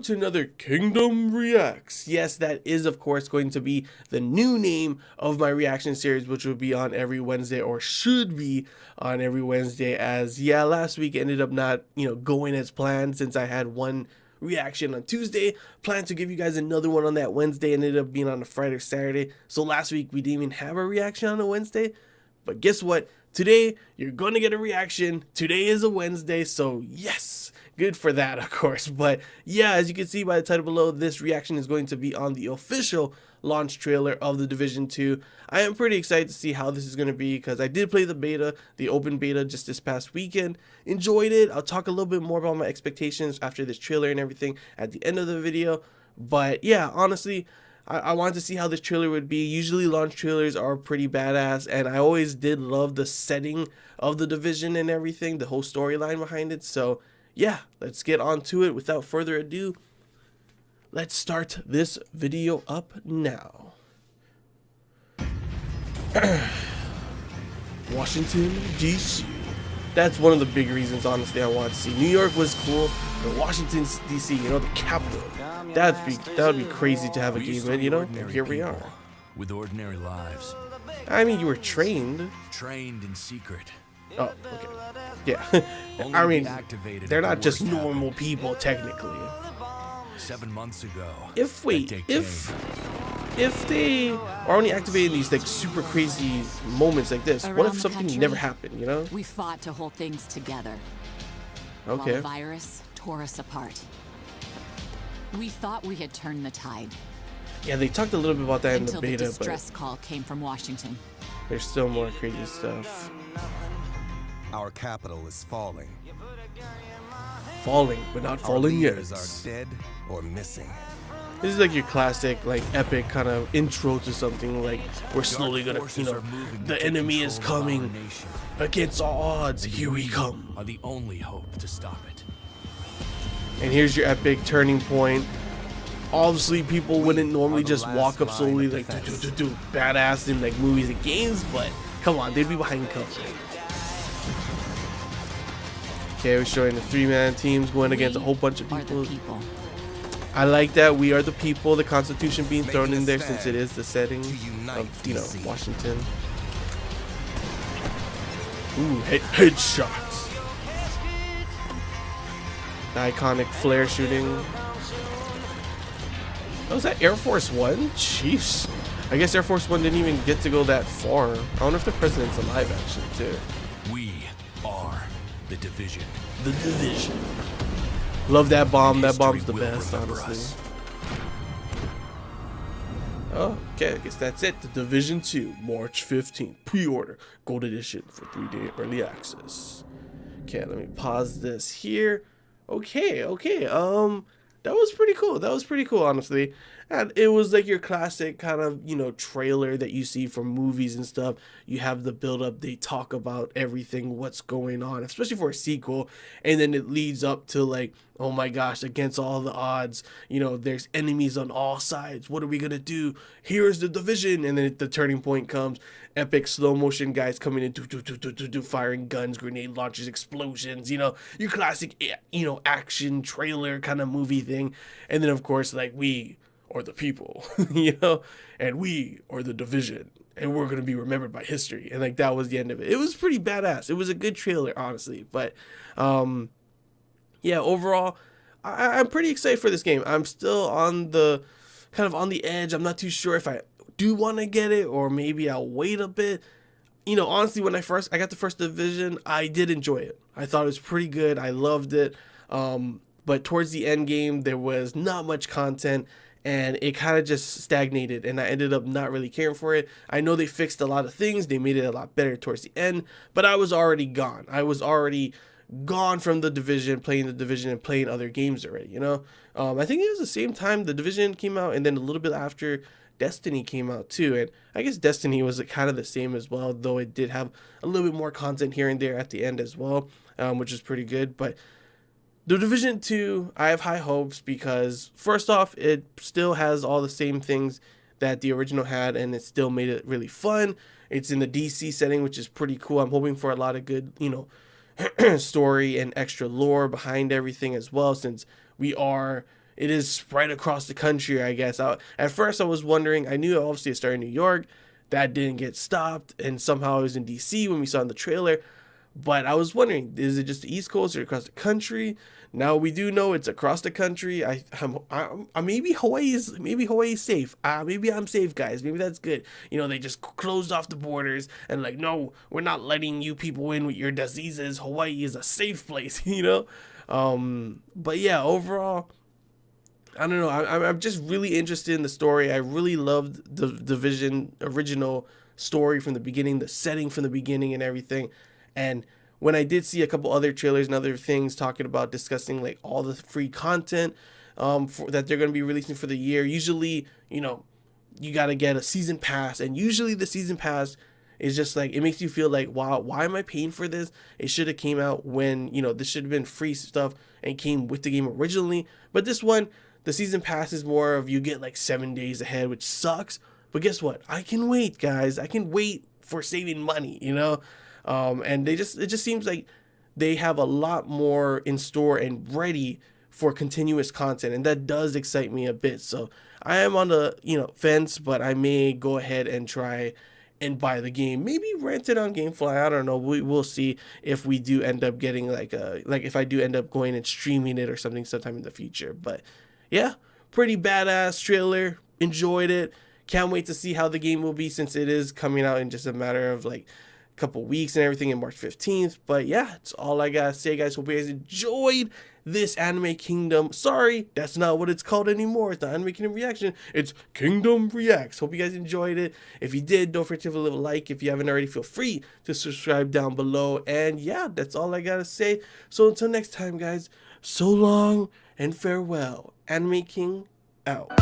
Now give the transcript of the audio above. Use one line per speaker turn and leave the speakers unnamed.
to another Kingdom Reacts. Yes, that is of course going to be the new name of my reaction series, which will be on every Wednesday, or should be on every Wednesday, as yeah, last week ended up not, going as planned, since I had one reaction on Tuesday, planned to give you guys another one on that Wednesday, ended up being on a Friday or Saturday. So last week we didn't even have a reaction on a Wednesday, but guess what? Today you're gonna get a reaction. Today is a Wednesday, so yes, good for that, of course. But yeah, as you can see by the title below, this reaction is going to be on the official launch trailer of The Division 2. I am pretty excited to see how this is going to be, because I did play the beta, the open beta, just this past weekend. Enjoyed it. I'll talk a little bit more about my expectations after this trailer and everything at the end of the video. But yeah, honestly, I wanted to see how this trailer would be. Usually launch trailers are pretty badass, and I always did love the setting of The Division and everything, the whole storyline behind it. So yeah, let's get on to it. Without further ado, let's start this video up now. Washington, D.C. That's one of the big reasons, honestly, I wanted to see. New York was cool, but Washington, D.C., the capital. That would be crazy to have a game in, and here we are.
With ordinary lives.
I mean, you were trained
In secret.
Oh, okay. Yeah. I mean, they're not just normal people, technically.
7 months ago.
If they are only activating these like super crazy moments like this, what if something never happened,
We fought to hold things together.
Okay.
While the virus tore us apart. We thought we had turned the tide.
Yeah, they talked a little bit about that in the
until
beta,
the distress call came from Washington.
There's still more crazy stuff.
Our capital is falling.
Falling, but not falling yet.
Our leaders are dead or missing.
This is like your classic, like epic kind of intro to something. Like we're slowly gonna, the enemy is coming against all odds. Here we come.
Are the only hope to stop it.
And here's your epic turning point. Obviously, people wouldn't normally just walk up slowly like do badass in like movies and games, but come on, they'd be behind cover. Okay, we're showing the 3-man teams going against a whole bunch of people. I like that. We are the people. The Constitution being thrown in there, since it is the setting of Washington. Ooh, headshots. The iconic flare shooting. Oh, was that Air Force One? Jeez. I guess Air Force One didn't even get to go that far. I wonder if the president's alive, actually, too.
We are the Division.
The Division. Love that bomb. That bomb's the best, honestly. Oh, okay, I guess that's it. The Division 2, March 15th. Pre-order. Gold Edition for 3-day early access. Okay, let me pause this here. Okay. That was pretty cool. That was pretty cool, honestly. And it was like your classic kind of, trailer that you see from movies and stuff. You have the build-up. They talk about everything, what's going on, especially for a sequel. And then it leads up to like, oh my gosh, against all the odds, there's enemies on all sides. What are we going to do? Here's the Division. And then the turning point comes. Epic slow motion guys coming in, firing guns, grenade launchers, explosions, your classic, action trailer kind of movie thing. And then, of course, like, we are the people, and we are the Division, and we're going to be remembered by history. And like, that was the end of it. It was pretty badass. It was a good trailer, honestly. But, yeah, overall, I'm pretty excited for this game. I'm still on the edge. I'm not too sure if I do want to get it, or maybe I'll wait a bit. Honestly, when I got the first Division, I did enjoy it. I thought it was pretty good. I loved it. But towards the end game, there was not much content, and it kind of just stagnated, and I ended up not really caring for it. I know they fixed a lot of things. They made it a lot better towards the end, but I was already gone. I was already gone from the Division, playing the Division and playing other games already, I think it was the same time the Division came out, and then a little bit after Destiny came out too. And I guess Destiny was kind of the same as well, though it did have a little bit more content here and there at the end as well, which is pretty good. But The Division 2, I have high hopes, because first off, it still has all the same things that the original had, and it still made it really fun. It's in the DC setting, which is pretty cool. I'm hoping for a lot of good, story and extra lore behind everything as well, since we are it is spread across the country, I guess. At first I was wondering, I knew obviously it started in New York, that didn't get stopped, and somehow it was in DC when we saw in the trailer. But I was wondering, is it just the East Coast or across the country? Now we do know it's across the country. Maybe Hawaii's safe. Maybe I'm safe, guys. Maybe that's good. You know, they just closed off the borders and like, no, we're not letting you people in with your diseases. Hawaii is a safe place, you know. But yeah, overall, I don't know. I'm just really interested in the story. I really loved the Division original story from the beginning, the setting from the beginning, and everything. And when I did see a couple other trailers and other things talking about discussing like all the free content that they're going to be releasing for the year, usually, you know, you got to get a season pass. And usually the season pass is just like, it makes you feel like, wow, why am I paying for this? It should have came out when, you know, this should have been free stuff and came with the game originally. But this one, the season pass is more of you get like 7 days ahead, which sucks. But guess what? I can wait, guys. I can wait for saving money, you know? And it just seems like they have a lot more in store and ready for continuous content, and that does excite me a bit. So I am on the, you know, fence, but I may go ahead and try and buy the game, maybe rent it on GameFly. I don't know. We'll see if we do end up getting like if I do end up going and streaming it or something sometime in the future. But yeah, pretty badass trailer. Enjoyed it. Can't wait to see how the game will be, since it is coming out in just a matter of like couple weeks and everything in March 15th. But yeah, that's all I gotta say, guys. Hope you guys enjoyed this Anime Kingdom. Sorry, that's not what it's called anymore. It's not Anime Kingdom Reaction, it's Kingdom Reacts. Hope you guys enjoyed it. If you did, don't forget to leave a like. If you haven't already, feel free to subscribe down below. And yeah, that's all I gotta say. So until next time, guys, so long and farewell. Anime King out.